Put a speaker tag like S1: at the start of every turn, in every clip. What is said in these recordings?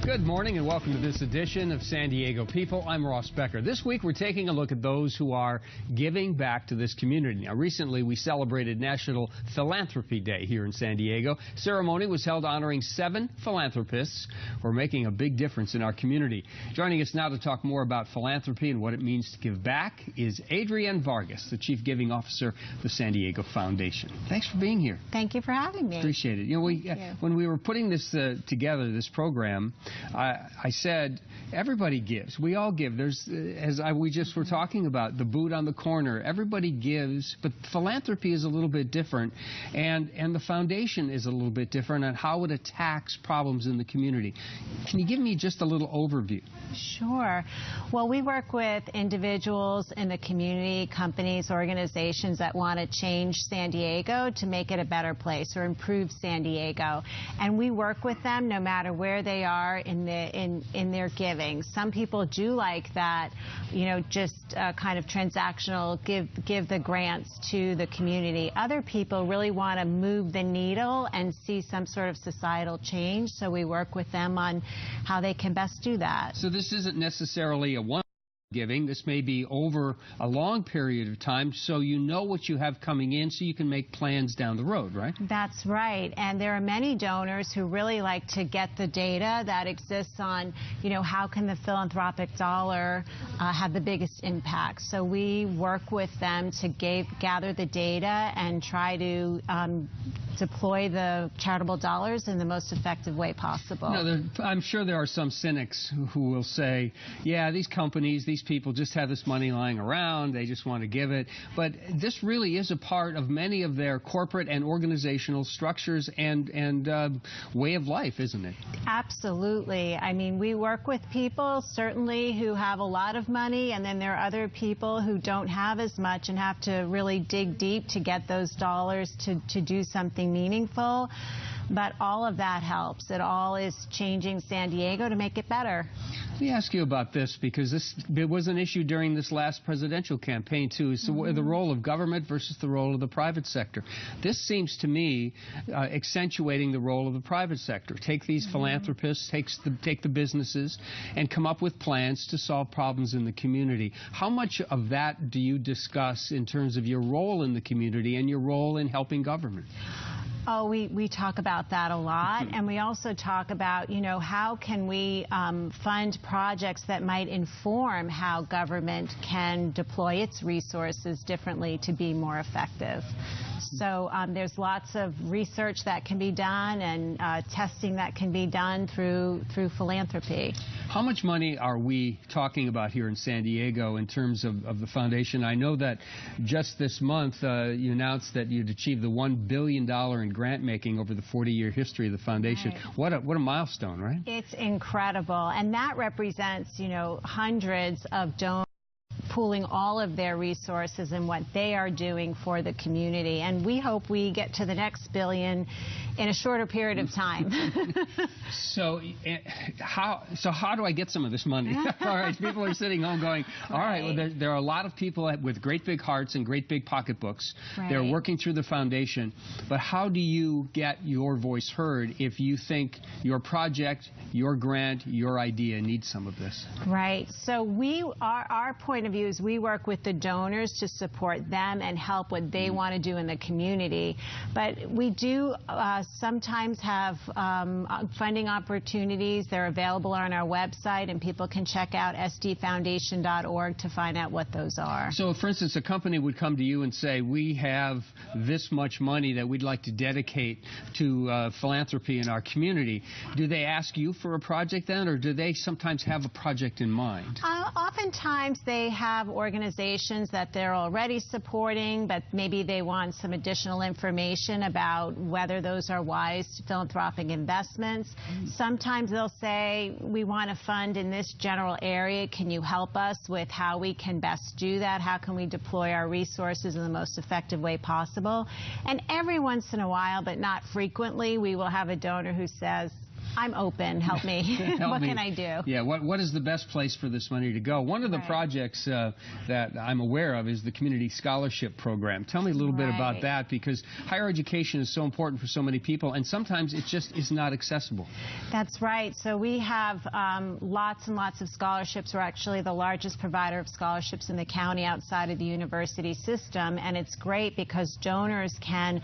S1: Good morning and welcome to this edition of San Diego People. I'm Ross Becker. This week we're taking a look at those who are giving back to this community. Now, recently we celebrated National Philanthropy Day here in San Diego. Ceremony was held honoring 7 philanthropists who are making a big difference in our community. Joining us now to talk more about philanthropy and what it means to give back is Adrienne Vargas, the Chief Giving Officer of the San Diego Foundation. Thanks for being here.
S2: Thank you for having me.
S1: Appreciate it. You know, when we were putting this together, this program, I said everybody gives. We all give. There's, we just were talking about, the boot on the corner. Everybody gives, but philanthropy is a little bit different, and the foundation is a little bit different on how it attacks problems in the community. Can you give me just a little overview?
S2: Sure. Well, we work with individuals in the community, companies, organizations that want to change San Diego to make it a better place or improve San Diego. And we work with them no matter where they are in their giving. Some people do like that, you know, just kind of transactional, give the grants to the community. Other people really want to move the needle and see some sort of societal change, so we work with them on how they can best do that.
S1: So this isn't necessarily a one giving. This may be over a long period of time, so you know what you have coming in, so you can make plans down the road, right?
S2: That's right. And there are many donors who really like to get the data that exists on, you know, how can the philanthropic dollar have the biggest impact. So we work with them to gather the data and try to deploy the charitable dollars in the most effective way possible.
S1: No, I'm sure there are some cynics who will say, yeah, these companies, these people just have this money lying around, they just want to give it. But this really is a part of many of their corporate and organizational structures and way of life, isn't it?
S2: Absolutely. I mean, we work with people, certainly, who have a lot of money, and then there are other people who don't have as much and have to really dig deep to get those dollars to do something meaningful. But all of that helps. It all is changing San Diego to make it better.
S1: Let me ask you about this, because it was an issue during this last presidential campaign, too. It's the role of government versus the role of the private sector. This seems to me accentuating the role of the private sector. Take these philanthropists, take the businesses, and come up with plans to solve problems in the community. How much of that do you discuss in terms of your role in the community and your role in helping government?
S2: Oh, we talk about that a lot, and we also talk about, you know, how can we fund projects that might inform how government can deploy its resources differently to be more effective. So there's lots of research that can be done and testing that can be done through philanthropy.
S1: How much money are we talking about here in San Diego in terms of the foundation? I know that just this month you announced that you'd achieved the $1 billion in grant making over the 40-year history of the foundation. Right. What a milestone, right?
S2: It's incredible, and that represents, you know, hundreds of donors pooling all of their resources and what they are doing for the community. And we hope we get to the next billion in a shorter period of time.
S1: So how do I get some of this money? All right, people are sitting home going, all right, well, there are a lot of people with great big hearts and great big pocketbooks. Right. They're working through the foundation. But how do you get your voice heard if you think your project, your grant, your idea needs some of this? Right.
S2: So our point of view is we work with the donors to support them and help what they want to do in the community. But we do sometimes have funding opportunities. They're available on our website, and people can check out sdfoundation.org to find out what those are.
S1: So, for instance, a company would come to you and say, we have this much money that we'd like to dedicate to philanthropy in our community. Do they ask you for a project then, or do they sometimes have a project in mind?
S2: Oftentimes they have organizations that they're already supporting, but maybe they want some additional information about whether those are wise philanthropic investments. Sometimes they'll say, we want to fund in this general area. Can you help us with how we can best do that? How can we deploy our resources in the most effective way possible? And every once in a while, but not frequently, we will have a donor who says, I'm open. Help me. What can I do?
S1: Yeah, what is the best place for this money to go? One of the projects that I'm aware of is the Community Scholarship Program. Tell me a little bit about that, because higher education is so important for so many people, and sometimes it just is not accessible.
S2: That's right. So we have lots and lots of scholarships. We're actually the largest provider of scholarships in the county outside of the university system, and it's great because donors can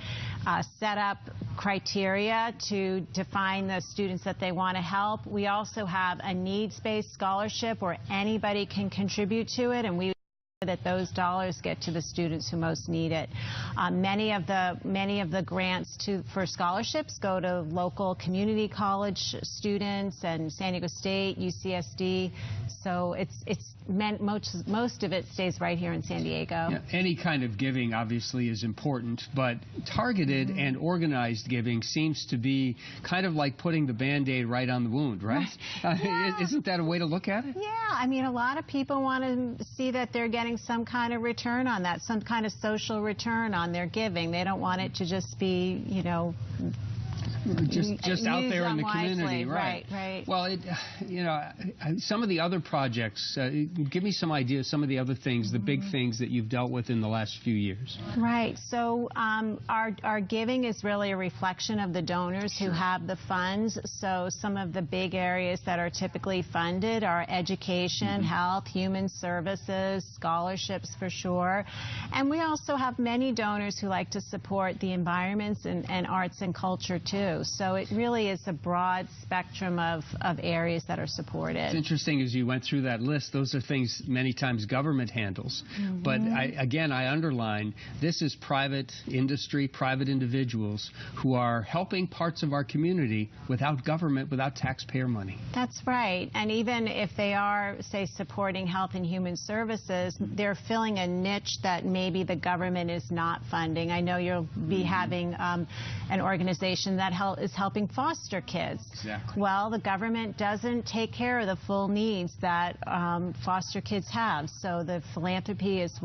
S2: set up criteria to define the students that they want to help. We also have a needs-based scholarship where anybody can contribute to it, and we that those dollars get to the students who most need it. Many of the grants for scholarships go to local community college students and San Diego State, UCSD. So most of it stays right here in San Diego.
S1: Yeah, any kind of giving obviously is important, but targeted and organized giving seems to be kind of like putting the Band-Aid right on the wound, right? Isn't that a way to look at it?
S2: Yeah, I mean, a lot of people want to see that they're getting some kind of return on that, some kind of social return on their giving. They don't want it to just be, you know, just out there in the community, right? Well, you know, some of the other projects. Give me some ideas. Some of the other things, the big things that you've dealt with in the last few years. Right. So our giving is really a reflection of the donors who have the funds. So some of the big areas that are typically funded are education, health, human services, scholarships for sure, and we also have many donors who like to support the environments and arts and culture too. So it really is a broad spectrum of areas that are supported.
S1: It's interesting as you went through that list, those are things many times government handles. But I underline, this is private industry, private individuals who are helping parts of our community without government, without taxpayer money.
S2: That's right. And even if they are, say, supporting health and human services, they're filling a niche that maybe the government is not funding. I know you'll be having an organization that is helping foster kids.
S1: Exactly.
S2: Well, the government doesn't take care of the full needs that foster kids have. So the philanthropy is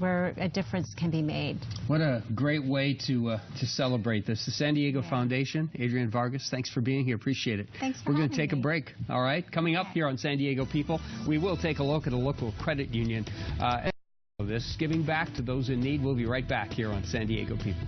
S2: where a difference can be made.
S1: What a great way to celebrate this. The San Diego Foundation, Adrienne Vargas, thanks for being here. Appreciate it.
S2: Thanks for
S1: We're
S2: having
S1: going to take a break. All right. Coming up here on San Diego People, we will take a look at a local credit union. This giving back to those in need. We'll be right back here on San Diego People.